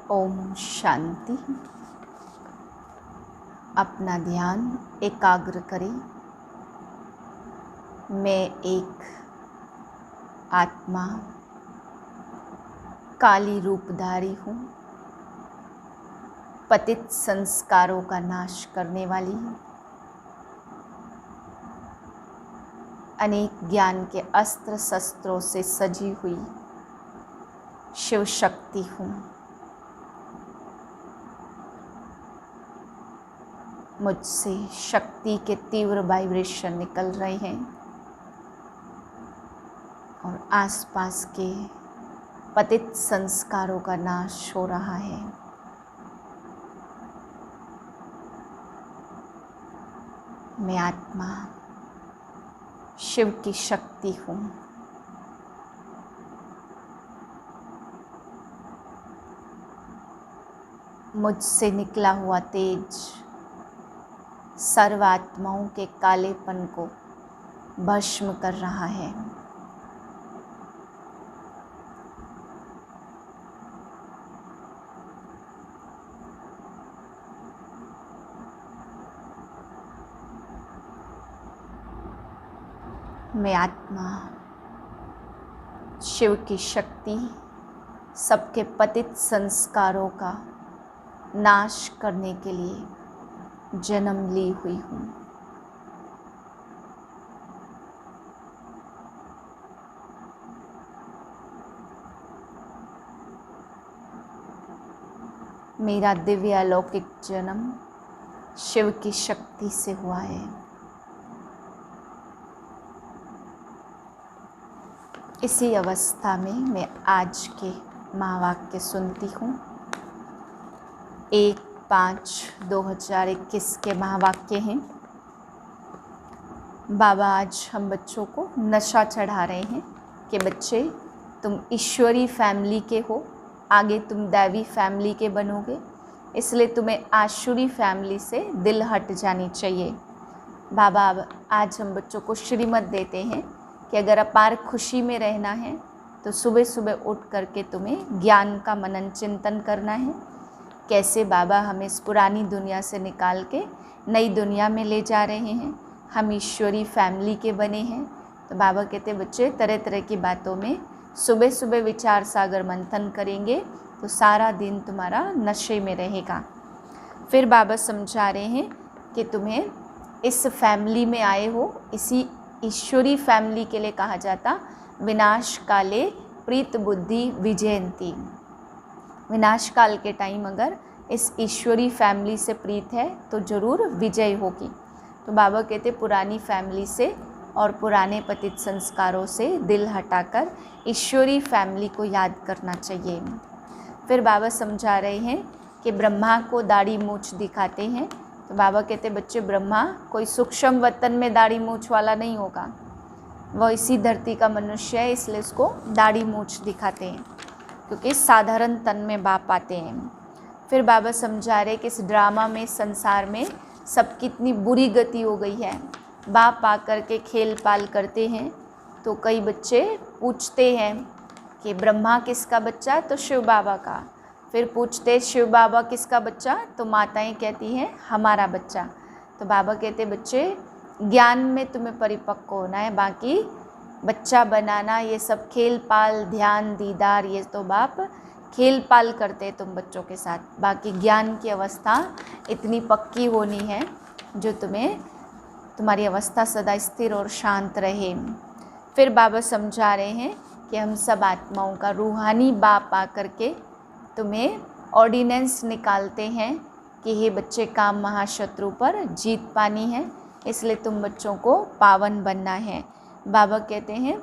ओम शांति। अपना ध्यान एकाग्र करें। मैं एक आत्मा काली रूपधारी हूँ, पतित संस्कारों का नाश करने वाली हूँ। अनेक ज्ञान के अस्त्र शस्त्रों से सजी हुई शिव शक्ति हूँ। मुझसे शक्ति के तीव्र वाइब्रेशन निकल रहे हैं और आसपास के पतित संस्कारों का नाश हो रहा है। मैं आत्मा शिव की शक्ति हूँ। मुझसे निकला हुआ तेज सर्वात्माओं के कालेपन को भस्म कर रहा है। मैं आत्मा शिव की शक्ति सबके पतित संस्कारों का नाश करने के लिए जन्म ली हुई हूँ। मेरा दिव्य अलौकिक जन्म शिव की शक्ति से हुआ है। इसी अवस्था में मैं आज के महावाक्य सुनती हूँ। 1/5/2021 के महावाक्य हैं। बाबा आज हम बच्चों को नशा चढ़ा रहे हैं कि बच्चे तुम ईश्वरी फैमिली के हो, आगे तुम दैवी फैमिली के बनोगे, इसलिए तुम्हें आसुरी फैमिली से दिल हट जानी चाहिए। बाबा आज हम बच्चों को श्रीमत देते हैं कि अगर अपार खुशी में रहना है तो सुबह सुबह उठ करके तुम्हें ज्ञान का मनन चिंतन करना है। कैसे बाबा हमें इस पुरानी दुनिया से निकाल के नई दुनिया में ले जा रहे हैं, हम ईश्वरी फैमिली के बने हैं। तो बाबा कहते बच्चे तरह तरह की बातों में सुबह सुबह विचार सागर मंथन करेंगे तो सारा दिन तुम्हारा नशे में रहेगा। फिर बाबा समझा रहे हैं कि तुम्हें इस फैमिली में आए हो, इसी ईश्वरी फैमिली के लिए कहा जाता विनाश काले प्रीत बुद्धि विजयंती। विनाश काल के टाइम अगर इस ईश्वरी फैमिली से प्रीत है तो ज़रूर विजय होगी। तो बाबा कहते पुरानी फैमिली से और पुराने पतित संस्कारों से दिल हटाकर ईश्वरी फैमिली को याद करना चाहिए। फिर बाबा समझा रहे हैं कि ब्रह्मा को दाढ़ी मूछ दिखाते हैं। तो बाबा कहते बच्चे ब्रह्मा कोई सूक्ष्म वतन में दाढ़ी मूछ वाला नहीं होगा, वह इसी धरती का मनुष्य है, इसलिए उसको दाढ़ी मूछ दिखाते हैं क्योंकि साधारण तन में बाप आते हैं। फिर बाबा समझा रहे कि इस ड्रामा में संसार में सब कितनी बुरी गति हो गई है। बाप आकर के खेल पाल करते हैं तो कई बच्चे पूछते हैं कि ब्रह्मा किसका बच्चा, तो शिव बाबा का। फिर पूछते शिव बाबा किसका बच्चा, तो माताएं कहती हैं हमारा बच्चा। तो बाबा कहते बच्चे ज्ञान में तुम्हें परिपक्व होना है, बाकी बच्चा बनाना ये सब खेल पाल ध्यान दीदार ये तो बाप खेल पाल करते तुम बच्चों के साथ। बाकी ज्ञान की अवस्था इतनी पक्की होनी है जो तुम्हारी अवस्था सदा स्थिर और शांत रहे। फिर बाबा समझा रहे हैं कि हम सब आत्माओं का रूहानी बाप आकर के तुम्हें ऑर्डिनेंस निकालते हैं कि हे बच्चे काम महाशत्रु पर जीत पानी है, इसलिए तुम बच्चों को पावन बनना है। बाबा कहते हैं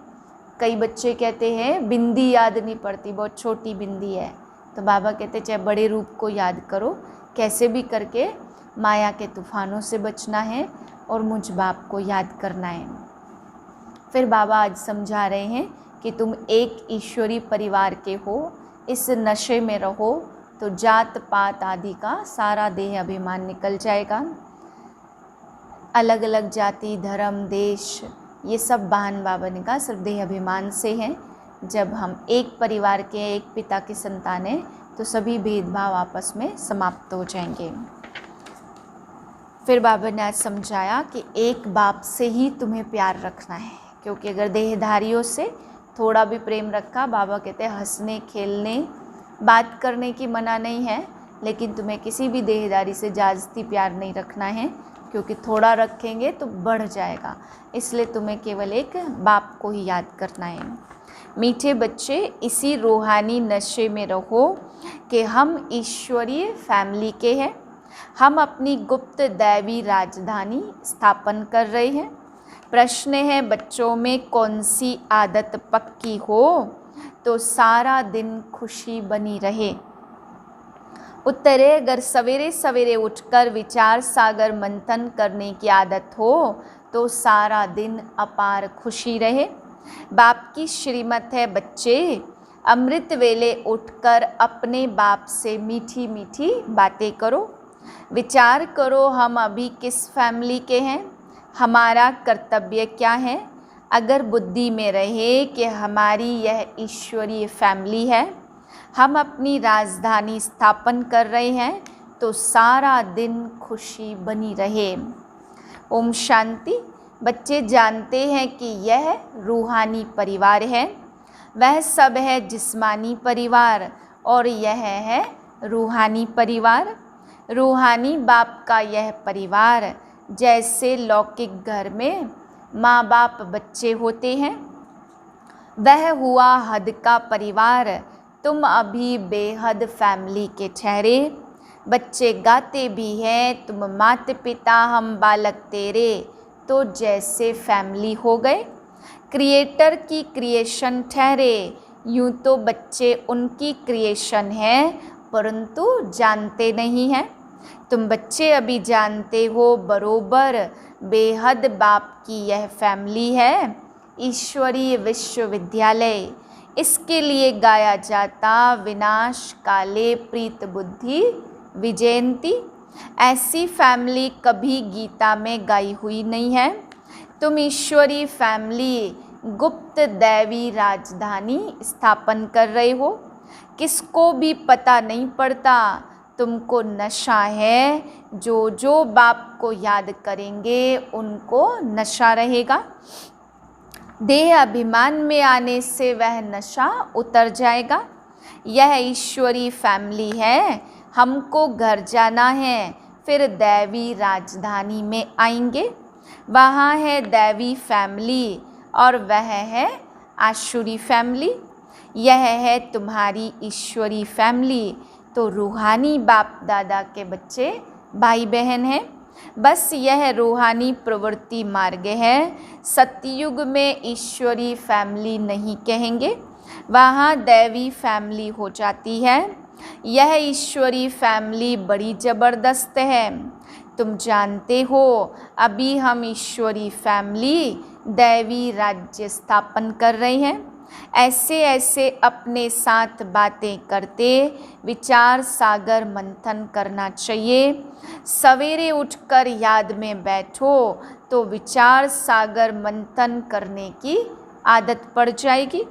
कई बच्चे कहते हैं बिंदी याद नहीं पड़ती, बहुत छोटी बिंदी है। तो बाबा कहते चाहे बड़े रूप को याद करो, कैसे भी करके माया के तूफानों से बचना है और मुझ बाप को याद करना है। फिर बाबा आज समझा रहे हैं कि तुम एक ईश्वरी परिवार के हो, इस नशे में रहो तो जात पात आदि का सारा देह अभिमान निकल जाएगा। अलग अलग जाति धर्म देश ये सब बहान बाबा ने कहा सिर्फ देह अभिमान से हैं। जब हम एक परिवार के एक पिता की संतान हैं तो सभी भेदभाव आपस में समाप्त हो जाएंगे। फिर बाबा ने आज समझाया कि एक बाप से ही तुम्हें प्यार रखना है, क्योंकि अगर देहधारियों से थोड़ा भी प्रेम रखा, बाबा कहते हैं हंसने खेलने बात करने की मना नहीं है, लेकिन तुम्हें किसी भी देहधारी से ज़्यादती प्यार नहीं रखना है, क्योंकि थोड़ा रखेंगे तो बढ़ जाएगा। इसलिए तुम्हें केवल एक बाप को ही याद करना है। मीठे बच्चे, इसी रूहानी नशे में रहो कि हम ईश्वरीय फैमिली के हैं, हम अपनी गुप्त दैवी राजधानी स्थापन कर रहे हैं। प्रश्न है बच्चों में कौन सी आदत पक्की हो तो सारा दिन खुशी बनी रहे। उत्तर है अगर सवेरे सवेरे उठकर विचार सागर मंथन करने की आदत हो तो सारा दिन अपार खुशी रहे। बाप की श्रीमत है बच्चे, अमृत वेले उठकर अपने बाप से मीठी मीठी बातें करो। विचार करो हम अभी किस फैमिली के हैं, हमारा कर्तव्य क्या है। अगर बुद्धि में रहे कि हमारी यह ईश्वरीय फैमिली है, हम अपनी राजधानी स्थापन कर रहे हैं, तो सारा दिन खुशी बनी रहे। ओम शांति। बच्चे जानते हैं कि यह रूहानी परिवार है, वह सब है जिस्मानी परिवार और यह है रूहानी परिवार। रूहानी बाप का यह परिवार जैसे लौकिक घर में माँ बाप बच्चे होते हैं, वह हुआ हद का परिवार। तुम अभी बेहद फैमिली के ठहरे। बच्चे गाते भी हैं, तुम माता पिता हम बालक तेरे, तो जैसे फैमिली हो गए। क्रिएटर की क्रिएशन ठहरे, यूँ तो बच्चे उनकी क्रिएशन है, परंतु जानते नहीं हैं। तुम बच्चे अभी जानते हो बरोबर बेहद बाप की यह फैमिली है, ईश्वरीय विश्वविद्यालय। इसके लिए गाया जाता विनाश काले प्रीत बुद्धि विजयंती। ऐसी फैमिली कभी गीता में गाई हुई नहीं है। तुम ईश्वरीय फैमिली गुप्त दैवी राजधानी स्थापन कर रहे हो, किसको भी पता नहीं पड़ता। तुमको नशा है, जो जो बाप को याद करेंगे उनको नशा रहेगा। देह अभिमान में आने से वह नशा उतर जाएगा। यह ईश्वरीय फैमिली है, हमको घर जाना है, फिर दैवी राजधानी में आएंगे। वहाँ है दैवी फैमिली और वह है आसुरी फैमिली। यह है तुम्हारी ईश्वरी फैमिली। तो रूहानी बाप दादा के बच्चे भाई बहन हैं। बस यह रूहानी प्रवृत्ति मार्ग है। सतयुग में ईश्वरी फैमिली नहीं कहेंगे, वहाँ दैवी फैमिली हो जाती है। यह ईश्वरी फैमिली बड़ी ज़बरदस्त है। तुम जानते हो अभी हम ईश्वरी फैमिली दैवी राज्य स्थापन कर रहे हैं। ऐसे ऐसे अपने साथ बातें करते विचार सागर मंथन करना चाहिए। सवेरे उठकर याद में बैठो तो विचार सागर मंथन करने की आदत पड़ जाएगी।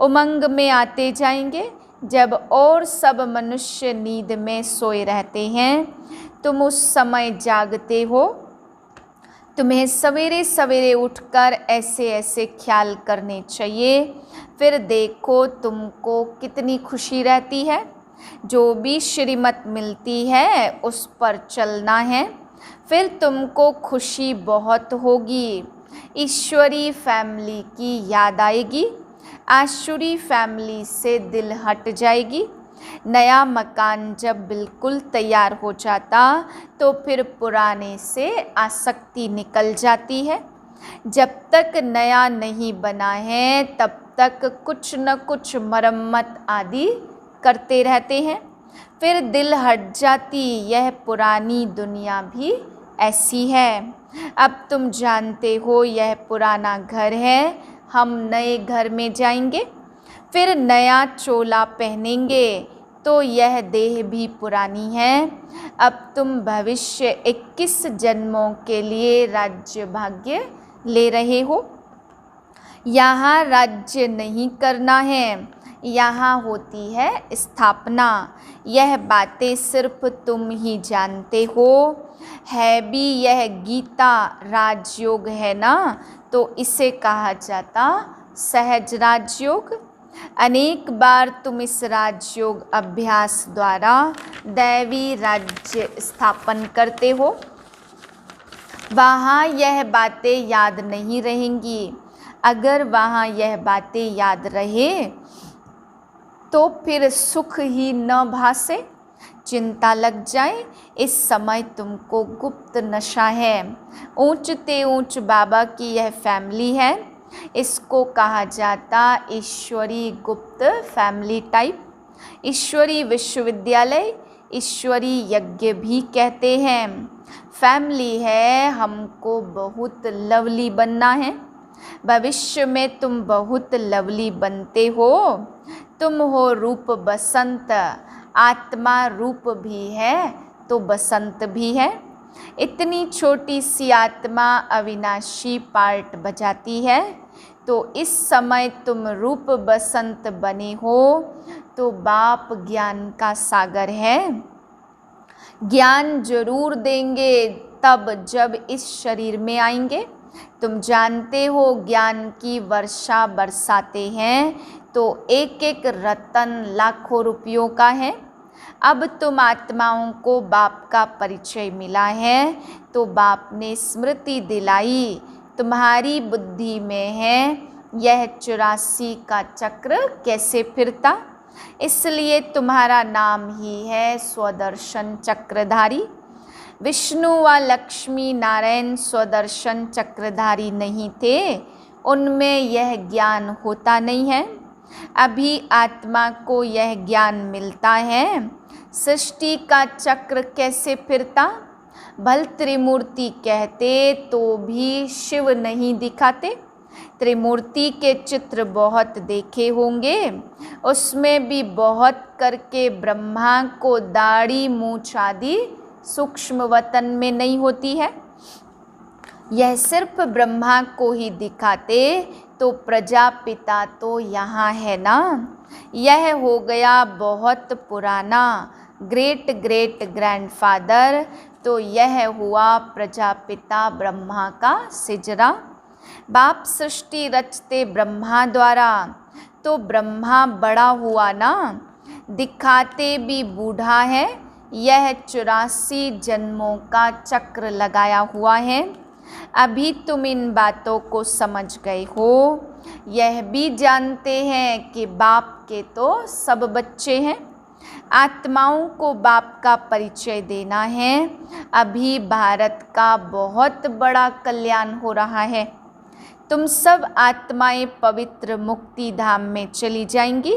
उमंग में आते जाएंगे। जब और सब मनुष्य नींद में सोए रहते हैं, तुम उस समय जागते हो। तुम्हें सवेरे सवेरे उठकर ऐसे ऐसे ख्याल करने चाहिए। फिर देखो तुमको कितनी खुशी रहती है। जो भी श्रीमत मिलती है उस पर चलना है, फिर तुमको खुशी बहुत होगी। ईश्वरी फैमिली की याद आएगी, आसुरी फैमिली से दिल हट जाएगी। नया मकान जब बिल्कुल तैयार हो जाता तो फिर पुराने से आसक्ति निकल जाती है। जब तक नया नहीं बना है तब तक कुछ न कुछ मरम्मत आदि करते रहते हैं, फिर दिल हट जाती। यह पुरानी दुनिया भी ऐसी है। अब तुम जानते हो यह पुराना घर है, हम नए घर में जाएंगे, फिर नया चोला पहनेंगे। तो यह देह भी पुरानी है। अब तुम भविष्य 21 जन्मों के लिए राज्य भाग्य ले रहे हो। यहाँ राज्य नहीं करना है, यहाँ होती है स्थापना। यह बातें सिर्फ तुम ही जानते हो। है भी यह गीता राजयोग है ना, तो इसे कहा जाता सहज राजयोग। अनेक बार तुम इस राजयोग अभ्यास द्वारा दैवी राज्य स्थापन करते हो। वहाँ यह बातें याद नहीं रहेंगी। अगर वहाँ यह बातें याद रहे तो फिर सुख ही न भासे, चिंता लग जाए। इस समय तुमको गुप्त नशा है। ऊंचते ऊंच बाबा की यह फैमिली है। इसको कहा जाता ईश्वरी गुप्त फैमिली टाइप। ईश्वरी विश्वविद्यालय, ईश्वरी यज्ञ भी कहते हैं। फैमिली है, हमको बहुत लवली बनना है। भविष्य में तुम बहुत लवली बनते हो। तुम हो रूप बसंत, आत्मा रूप भी है तो बसंत भी है। इतनी छोटी सी आत्मा अविनाशी पार्ट बजाती है। तो इस समय तुम रूप बसंत बने हो तो बाप ज्ञान का सागर है। ज्ञान जरूर देंगे तब जब इस शरीर में आएंगे। तुम जानते हो ज्ञान की वर्षा बरसाते हैं तो एक एक रतन लाखों रुपयों का है। अब तुम आत्माओं को बाप का परिचय मिला है तो बाप ने स्मृति दिलाई, तुम्हारी बुद्धि में है यह 84 का चक्र कैसे फिरता। इसलिए तुम्हारा नाम ही है स्वदर्शन चक्रधारी। विष्णु व लक्ष्मी नारायण स्वदर्शन चक्रधारी नहीं थे, उनमें यह ज्ञान होता नहीं है। अभी आत्मा को यह ज्ञान मिलता है। सृष्टि का चक्र कैसे फिरता। भल त्रिमूर्ति कहते तो भी शिव नहीं दिखाते। त्रिमूर्ति के चित्र बहुत देखे होंगे, उसमें भी बहुत करके ब्रह्मा को दाढ़ी मूछ आदि सूक्ष्म वतन में नहीं होती है। यह सिर्फ ब्रह्मा को ही दिखाते तो प्रजापिता तो यहाँ है ना। यह हो गया बहुत पुराना ग्रेट ग्रेट ग्रैंडफादर, तो यह हुआ प्रजापिता ब्रह्मा का सिजरा। बाप सृष्टि रचते ब्रह्मा द्वारा तो ब्रह्मा बड़ा हुआ ना, दिखाते भी बूढ़ा है। यह 84 जन्मों का चक्र लगाया हुआ है। अभी तुम इन बातों को समझ गए हो। यह भी जानते हैं कि बाप के तो सब बच्चे हैं। आत्माओं को बाप का परिचय देना है। अभी भारत का बहुत बड़ा कल्याण हो रहा है। तुम सब आत्माएं पवित्र मुक्ति धाम में चली जाएंगी।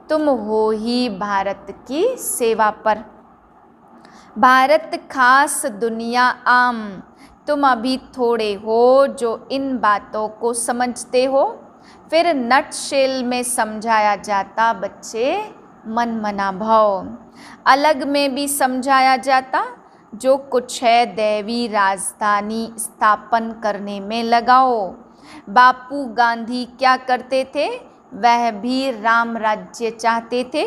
तुम हो ही भारत की सेवा पर। भारत खास, दुनिया आम। तुम अभी थोड़े हो जो इन बातों को समझते हो। फिर नटशेल में समझाया जाता बच्चे मन मना भाव। अलग में भी समझाया जाता जो कुछ है दैवी राजधानी स्थापन करने में लगाओ। बापू गांधी क्या करते थे, वह भी राम राज्य चाहते थे।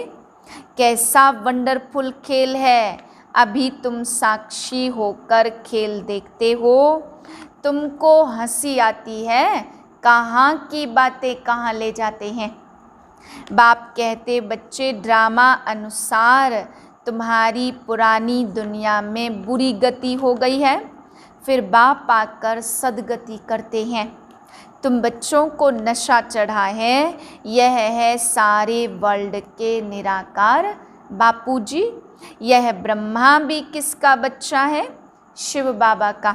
कैसा वंडरफुल खेल है। अभी तुम साक्षी होकर खेल देखते हो। तुमको हंसी आती है, कहाँ की बातें कहाँ ले जाते हैं। बाप कहते बच्चे ड्रामा अनुसार तुम्हारी पुरानी दुनिया में बुरी गति हो गई है, फिर बाप आकर सदगति करते हैं। तुम बच्चों को नशा चढ़ा है, यह है सारे वर्ल्ड के निराकार बापूजी। यह ब्रह्मा भी किसका बच्चा है, शिव बाबा का।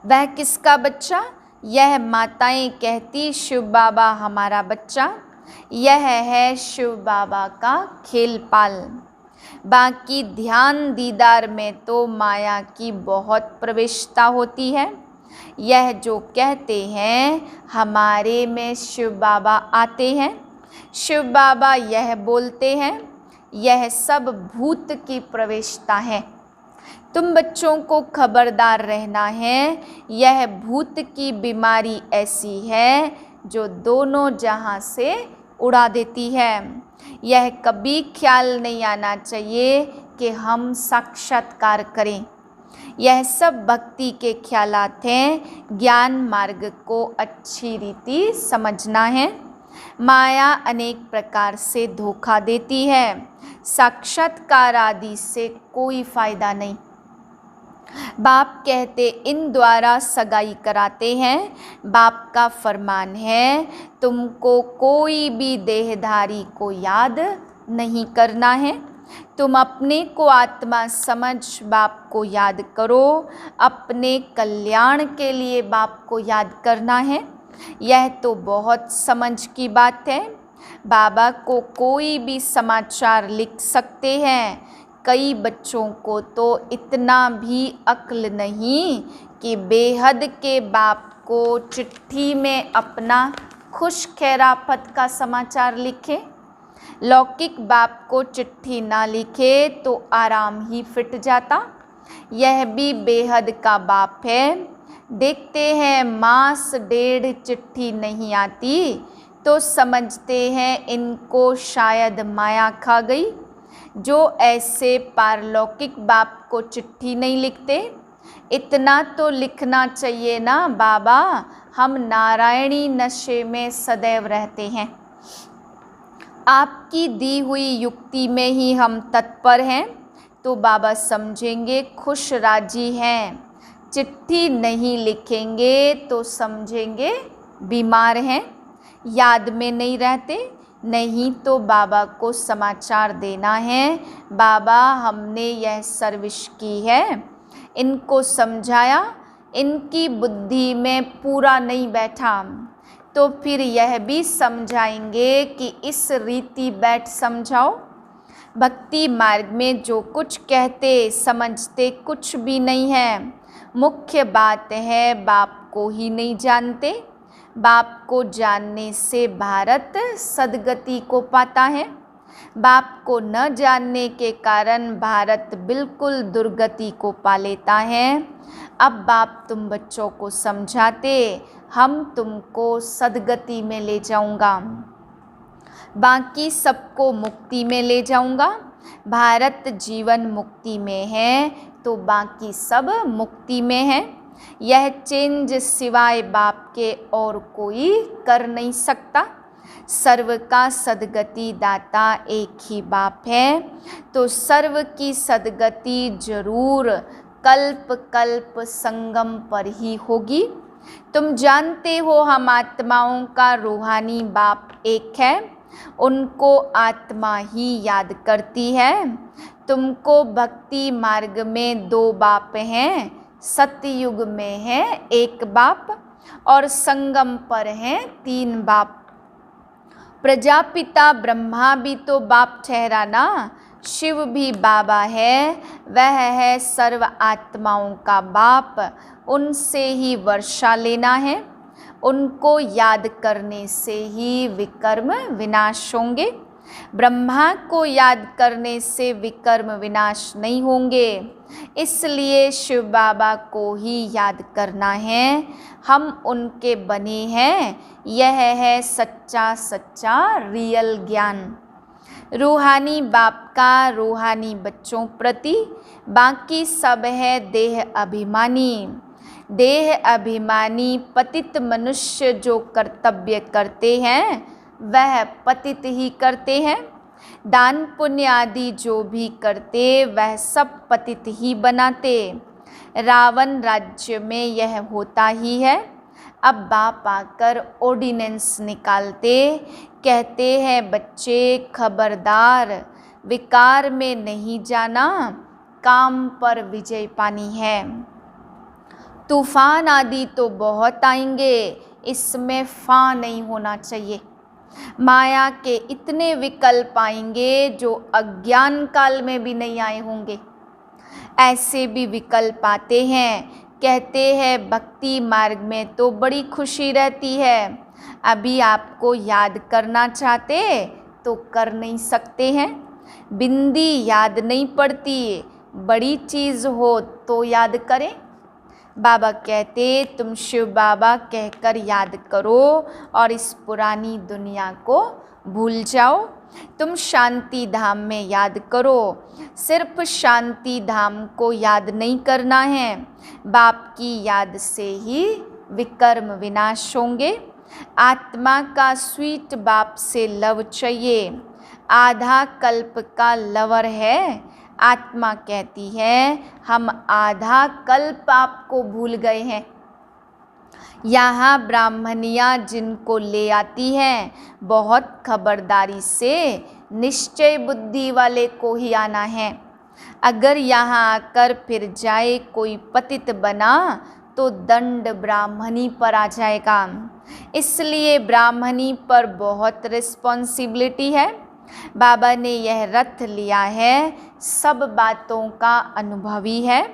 वह किसका बच्चा, यह माताएं कहती शिव बाबा हमारा बच्चा। यह है शिव बाबा का खेलपाल। बाकी ध्यान दीदार में तो माया की बहुत प्रवेशता होती है। यह जो कहते हैं हमारे में शिव बाबा आते हैं, शिव बाबा यह बोलते हैं, यह सब भूत की प्रवेशता है। तुम बच्चों को खबरदार रहना है। यह भूत की बीमारी ऐसी है जो दोनों जहां से उड़ा देती है। यह कभी ख्याल नहीं आना चाहिए कि हम साक्षात्कार करें। यह सब भक्ति के ख्यालात हैं। ज्ञान मार्ग को अच्छी रीति समझना है। माया अनेक प्रकार से धोखा देती है। साक्षात्कार आदि से कोई फायदा नहीं। बाप कहते इन द्वारा सगाई कराते हैं। बाप का फरमान है तुमको कोई भी देहधारी को याद नहीं करना है। तुम अपने को आत्मा समझ बाप को याद करो। अपने कल्याण के लिए बाप को याद करना है। यह तो बहुत समझ की बात है। बाबा को कोई भी समाचार लिख सकते हैं। कई बच्चों को तो इतना भी अक्ल नहीं कि बेहद के बाप को चिट्ठी में अपना खुश खैराफत का समाचार लिखे। लौकिक बाप को चिट्ठी ना लिखे तो आराम ही फिट जाता। यह भी बेहद का बाप है। देखते हैं मास डेढ़ चिट्ठी नहीं आती तो समझते हैं इनको शायद माया खा गई। जो ऐसे पारलौकिक बाप को चिट्ठी नहीं लिखते, इतना तो लिखना चाहिए ना बाबा, हम नारायणी नशे में सदैव रहते हैं। आपकी दी हुई युक्ति में ही हम तत्पर हैं तो बाबा समझेंगे खुश राजी हैं। चिट्ठी नहीं लिखेंगे तो समझेंगे बीमार हैं, याद में नहीं रहते। नहीं तो बाबा को समाचार देना है, बाबा हमने यह सर्विस की है, इनको समझाया, इनकी बुद्धि में पूरा नहीं बैठा तो फिर यह भी समझाएंगे कि इस रीति बैठ समझाओ। भक्ति मार्ग में जो कुछ कहते समझते कुछ भी नहीं है। मुख्य बात है बाप को ही नहीं जानते। बाप को जानने से भारत सदगति को पाता है। बाप को न जानने के कारण भारत बिल्कुल दुर्गति को पा लेता है। अब बाप तुम बच्चों को समझाते, हम तुमको सदगति में ले जाऊंगा, बाकी सबको मुक्ति में ले जाऊंगा। भारत जीवन मुक्ति में है तो बाकी सब मुक्ति में है। यह चेंज सिवाय बाप के और कोई कर नहीं सकता। सर्व का सदगति दाता एक ही बाप है तो सर्व की सदगति जरूर कल्प कल्प संगम पर ही होगी। तुम जानते हो हम आत्माओं का रूहानी बाप एक है, उनको आत्मा ही याद करती है। तुमको भक्ति मार्ग में दो बाप हैं, सतयुग में है एक बाप और संगम पर हैं तीन बाप। प्रजापिता ब्रह्मा भी तो बाप ठहरा ना, शिव भी बाबा है, वह है सर्व आत्माओं का बाप। उनसे ही वर्षा लेना है, उनको याद करने से ही विकर्म विनाश होंगे। ब्रह्मा को याद करने से विकर्म विनाश नहीं होंगे, इसलिए शिव बाबा को ही याद करना है। हम उनके बने हैं, यह है सच्चा सच्चा रियल ज्ञान। रूहानी बाप का रूहानी बच्चों प्रति, बाकी सब है देह अभिमानी। देह अभिमानी पतित मनुष्य जो कर्तव्य करते हैं वह पतित ही करते हैं। दान पुण्य आदि जो भी करते वह सब पतित ही बनाते। रावण राज्य में यह होता ही है। अब बाप आकर ऑर्डिनेंस निकालते, कहते हैं बच्चे खबरदार, विकार में नहीं जाना, काम पर विजय पानी है। तूफान आदि तो बहुत आएंगे, इसमें फा नहीं होना चाहिए। माया के इतने विकल्प आएंगे जो अज्ञान काल में भी नहीं आए होंगे। ऐसे भी विकल्प आते हैं, कहते हैं भक्ति मार्ग में तो बड़ी खुशी रहती है, अभी आपको याद करना चाहते तो कर नहीं सकते हैं। बिंदी याद नहीं पड़ती, बड़ी चीज़ हो तो याद करें। बाबा कहते तुम शिव बाबा कहकर याद करो और इस पुरानी दुनिया को भूल जाओ, तुम शांति धाम में याद करो। सिर्फ शांति धाम को याद नहीं करना है, बाप की याद से ही विकर्म विनाश होंगे। आत्मा का स्वीट बाप से लव चाहिए। आधा कल्प का लवर है। आत्मा कहती है हम आधा कल्प आपको भूल गए हैं। यहाँ ब्राह्मणियाँ जिनको ले आती हैं, बहुत खबरदारी से निश्चय बुद्धि वाले को ही आना है। अगर यहाँ आकर फिर जाए कोई पतित बना तो दंड ब्राह्मणी पर आ जाएगा। इसलिए ब्राह्मणी पर बहुत रिस्पॉन्सिबिलिटी है। बाबा ने यह रथ लिया है, सब बातों का अनुभवी है।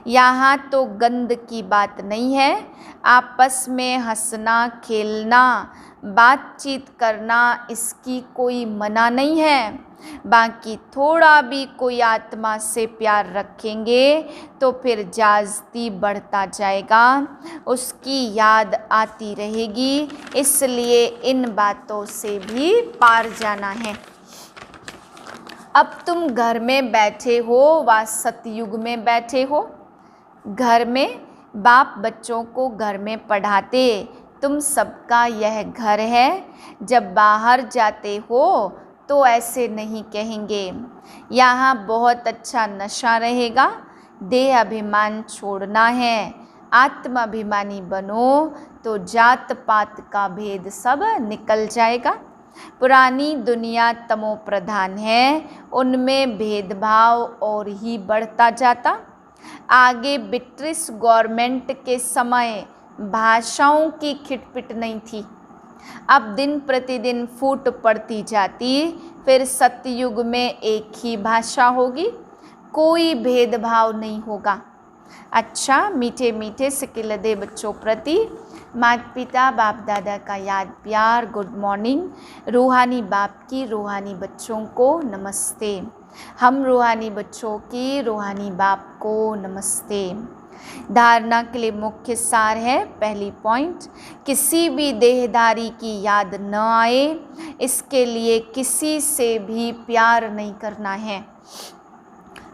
यहाँ तो गंद की बात नहीं है। आपस में हंसना खेलना बातचीत करना इसकी कोई मना नहीं है। बाकी थोड़ा भी कोई आत्मा से प्यार रखेंगे तो फिर जाज़ती बढ़ता जाएगा, उसकी याद आती रहेगी। इसलिए इन बातों से भी पार जाना है। अब तुम घर में बैठे हो व सतयुग में बैठे हो। घर में बाप बच्चों को घर में पढ़ाते, तुम सबका यह घर है। जब बाहर जाते हो तो ऐसे नहीं कहेंगे। यहाँ बहुत अच्छा नशा रहेगा। देह अभिमान छोड़ना है, आत्माभिमानी बनो तो जात पात का भेद सब निकल जाएगा। पुरानी दुनिया तमो प्रधान है, उनमें भेदभाव और ही बढ़ता जाता। आगे ब्रिटिश गवर्नमेंट के समय भाषाओं की खिटपिट नहीं थी। अब दिन प्रतिदिन फूट पड़ती जाती। फिर सतयुग में एक ही भाषा होगी, कोई भेदभाव नहीं होगा। अच्छा, मीठे मीठे सिकिलदे बच्चों प्रति माता पिता बाप दादा का याद प्यार, गुड मॉर्निंग। रूहानी बाप की रूहानी बच्चों को नमस्ते। हम रूहानी बच्चों की रूहानी बाप को नमस्ते। धारणा के लिए मुख्य सार है, पहली पॉइंट, किसी भी देहधारी की याद न आए, इसके लिए किसी से भी प्यार नहीं करना है।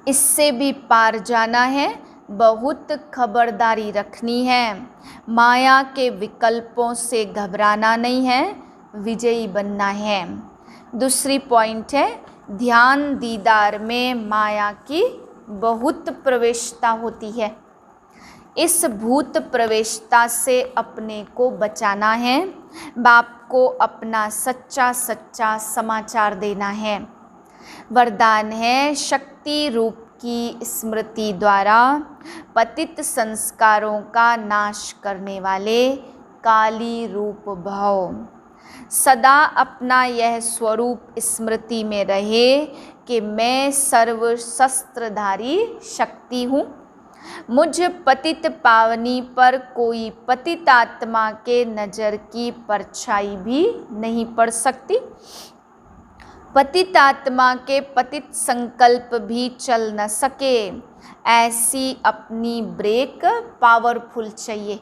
इससे भी पार जाना है, बहुत खबरदारी रखनी है। माया के विकल्पों से घबराना नहीं है, विजयी बनना है। दूसरी पॉइंट है, ध्यान दीदार में माया की बहुत प्रवेशता होती है। इस भूत प्रवेशता से अपने को बचाना है। बाप को अपना सच्चा सच्चा समाचार देना है। वरदान है, शक्ति रूप की स्मृति द्वारा पतित संस्कारों का नाश करने वाले काली रूप भव। सदा अपना यह स्वरूप स्मृति में रहे कि मैं सर्व शस्त्रधारी शक्ति हूँ। मुझ पतित पावनी पर कोई पतित आत्मा के नज़र की परछाई भी नहीं पड़ सकती। पतित आत्मा के पतित संकल्प भी चल न सके, ऐसी अपनी ब्रेक पावरफुल चाहिए।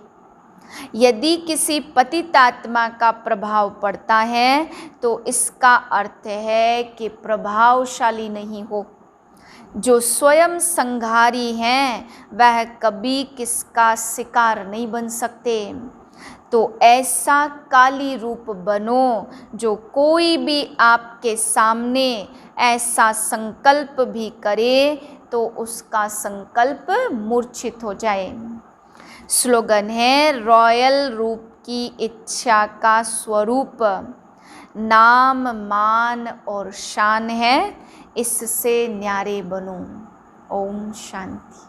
यदि किसी पतित आत्मा का प्रभाव पड़ता है तो इसका अर्थ है कि प्रभावशाली नहीं हो। जो स्वयं संहारी हैं वह कभी किसका शिकार नहीं बन सकते। तो ऐसा काली रूप बनो जो कोई भी आपके सामने ऐसा संकल्प भी करे तो उसका संकल्प मूर्छित हो जाए। स्लोगन है, रॉयल रूप की इच्छा का स्वरूप नाम मान और शान है, इससे न्यारे बनो। ओम शांति।